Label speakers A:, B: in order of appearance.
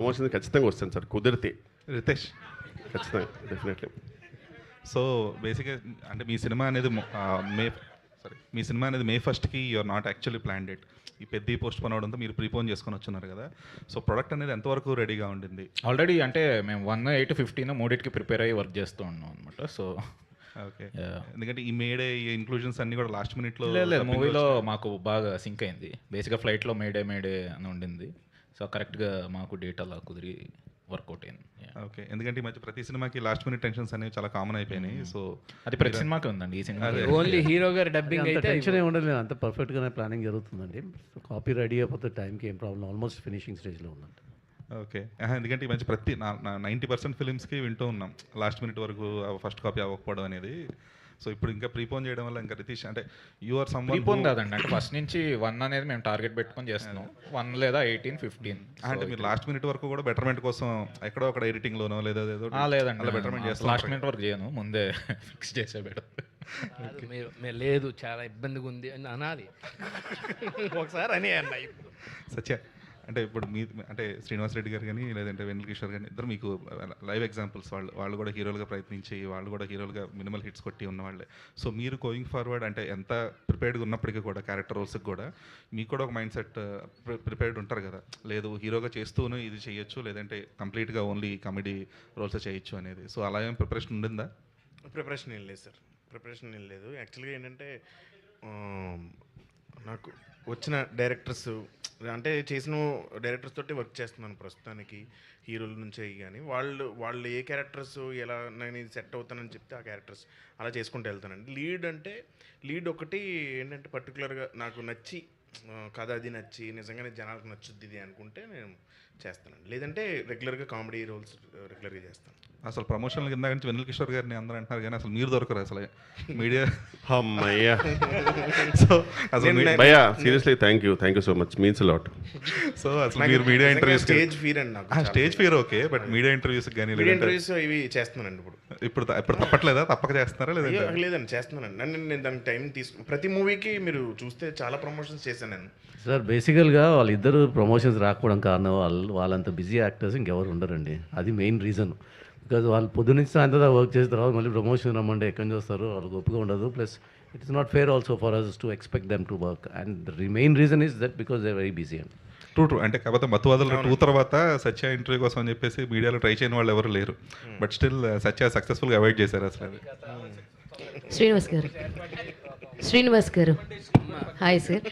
A: Promotion ఖచ్చితంగా వస్తాను sir కుదిరితే.
B: రితేష్.
A: ఖచ్చితంగా డెఫినెట్లీ.
B: సో బేసిక్గా అంటే మీ సినిమా అనేది మే 1కి you're not actually plan date. ఈ పెద్ద పోస్ట్ పోన్ అవడంతో మీరు ప్రీపోన్ చేసుకొని వచ్చున్నారు కదా. సో ప్రొడక్ట్ అనేది ఎంతవరకు రెడీగా ఉండింది?
C: ఆల్రెడీ అంటే మేము 1, 8, 15 మూడింటికి ప్రిపేర్ అయ్యి వర్క్ చేస్తూ ఉన్నాం అనమాట. సో
B: ఓకే, ఎందుకంటే ఈ మేడే ఈ ఇంక్లూజన్స్ అన్నీ కూడా లాస్ట్ మినిట్లో
C: లేదు, మూవీలో మాకు బాగా సింక్ అయింది. బేసిక్గా ఫ్లైట్లో మేడే అని ఉండింది. సో కరెక్ట్గా మాకు డేట్ అలా కుదిరి వర్కౌట్ అయింది.
B: ఓకే, ఎందుకంటే ఈ మధ్య ప్రతి సినిమాకి లాస్ట్ మినిట్ టెన్షన్స్ అనేవి చాలా కామన్ అయిపోయినాయి. సో
C: అది ప్రతి సినిమాకి ఉందండి. ఈ సినిమా
D: ఓన్లీ హీరో గారు డబ్బింగ్
E: అంత
D: అయితే
E: టెన్షన్ ఏమి ఉండదు, అంత పర్ఫెక్ట్గానే ప్లానింగ్ జరుగుతుందండి. కాపీ రెడీ అయిపోతే టైంకి ఏం ప్రాబ్లం, ఆల్మోస్ట్ ఫినిషింగ్ స్టేజ్లో ఉందండి.
B: ఓకే, ఎందుకంటే ఈ మధ్య ప్రతి 90% ఫిలిమ్స్కి వింటూ ఉన్నాం లాస్ట్ మినిట్ వరకు ఫస్ట్ కాపీ అవ్వకపోవడం అనేది. సో ఇప్పుడు ఇంకా ప్రీపోన్ చేయడం వల్ల ఇంకా రితీష్ అంటే యూఆర్ సమ్
C: ప్రీపోన్ కాదండి, అంటే ఫస్ట్ నుంచి 1 అనేది మేము టార్గెట్ పెట్టుకొని చేస్తున్నాం. 1 లేదా 18, 15
B: అంటే మీరు లాస్ట్ మినిట్ వరకు కూడా బెటర్మెంట్ కోసం ఎక్కడో అక్కడ ఎడిటింగ్లోనో లేదా
C: లేదండి,
B: అలా బెటర్మెంట్ చేస్తాం.
C: లాస్ట్ మినిట్ వరకు చేయను, ముందే ఫిక్స్ చేసే బెటర్.
D: మీరు లేదు చాలా ఇబ్బందిగా ఉంది అని అనాలి ఒకసారి అని అన్న.
B: సత్య అంటే ఇప్పుడు అంటే శ్రీనివాస్ రెడ్డి గారు కానీ లేదంటే వెన్నెల కిషోర్ కానీ ఇద్దరు మీకు లైవ్ ఎగ్జాంపుల్స్. వాళ్ళు కూడా హీరోలుగా ప్రయత్నించి వాళ్ళు కూడా హీరోలుగా మినిమల్ హిట్స్ కొట్టి ఉన్న వాళ్ళే. సో మీరు గోయింగ్ ఫార్వర్డ్ అంటే ఎంత ప్రిపేర్డ్గా ఉన్నప్పటికీ కూడా క్యారెక్టర్ రోల్స్కి కూడా మీకు కూడా ఒక మైండ్ సెట్ ప్రిపేర్డ్ ఉంటారు కదా, లేదు హీరోగా చేస్తూనే ఇది చేయొచ్చు, లేదంటే కంప్లీట్గా ఓన్లీ కామెడీ రోల్స్ చేయొచ్చు అనేది. సో అలా ఏం ప్రిపరేషన్ ఉండిందా?
F: ప్రిపరేషన్ ఏం లేదు సార్, ప్రిపరేషన్ ఏం లేదు. యాక్చువల్గా ఏంటంటే నాకు వచ్చిన డైరెక్టర్స్ అంటే చేసిన డైరెక్టర్స్ తోటి వర్క్ చేస్తున్నాను ప్రస్తుతానికి, హీరోల నుంచి కానీ వాళ్ళు ఏ క్యారెక్టర్స్ ఎలా నేను ఇది సెట్ అవుతానని చెప్తే ఆ క్యారెక్టర్స్ అలా చేసుకుంటూ వెళ్తానండి. లీడ్ ఒకటి ఏంటంటే పర్టికులర్గా నాకు నచ్చి కథ అది నచ్చి నిజంగానే జనాలకు నచ్చుద్ది ఇది అనుకుంటే నేను చేస్తానండి, లేదంటే రెగ్యులర్గా కామెడీ రోల్స్ రెగ్యులర్గా చేస్తాను.
B: అసలు ప్రమోషన్ల కింద నుంచి వెన్నెల కిషోర్ గారిని అందరూ అంటున్నారు కానీ అసలు మీరు దొరకరు అసలు మీడియా.
A: అమ్మయ్యా.
B: సో అసలు
A: భయ్యా seriously thank you so much, means lot.
B: So అసలు మీరు మీడియా ఇంటర్వ్యూస్
F: స్టేజ్ ఫీర్ అండి నాకు.
B: Stage fear okay, but media interviews కానీ
F: ఇంటర్వ్యూస్ ఇవి చేస్తున్నానండి
B: ఇప్పుడు తప్పట్లేదా? తప్పక చేస్తున్నారా లేదా?
F: లేదండి చేస్తున్నానండి. నేను దానికి టైం ప్రతి మూవీకి మీరు చూస్తే చాలా ప్రమోషన్స్ చేశాను నేను
E: సార్. బేసికల్గా వాళ్ళిద్దరు ప్రమోషన్స్ రాకపోవడం కారణం వాళ్ళంత బిజీ యాక్టర్స్ ఇంకెవరు ఉండరండి. అది మెయిన్ రీజన్. బికాజ్ వాళ్ళు పొద్దు నుంచి సాయంత్రం వర్క్ చేసిన తర్వాత మళ్ళీ ప్రమోషన్ రమ్మంటే ఎక్కడి నుంచి వస్తారు, వాళ్ళకి ఒప్పుగా ఉండదు. Plus it's not fair also for us to expect them to work, and the main reason is that because they very busy అండి.
B: ట్రూ అంటే కాకపోతే మత్తువాదులు 2 తర్వాత సత్య ఇంటర్వ్యూ కోసం అని చెప్పేసి మీడియాలో ట్రై చేయని వాళ్ళు ఎవరు లేరు. బట్ స్టిల్ సత్య సక్సెస్ఫుల్గా అవాయిడ్ చేశారు అసలు.
G: శ్రీనివాస్ గారు హాయ్ సార్.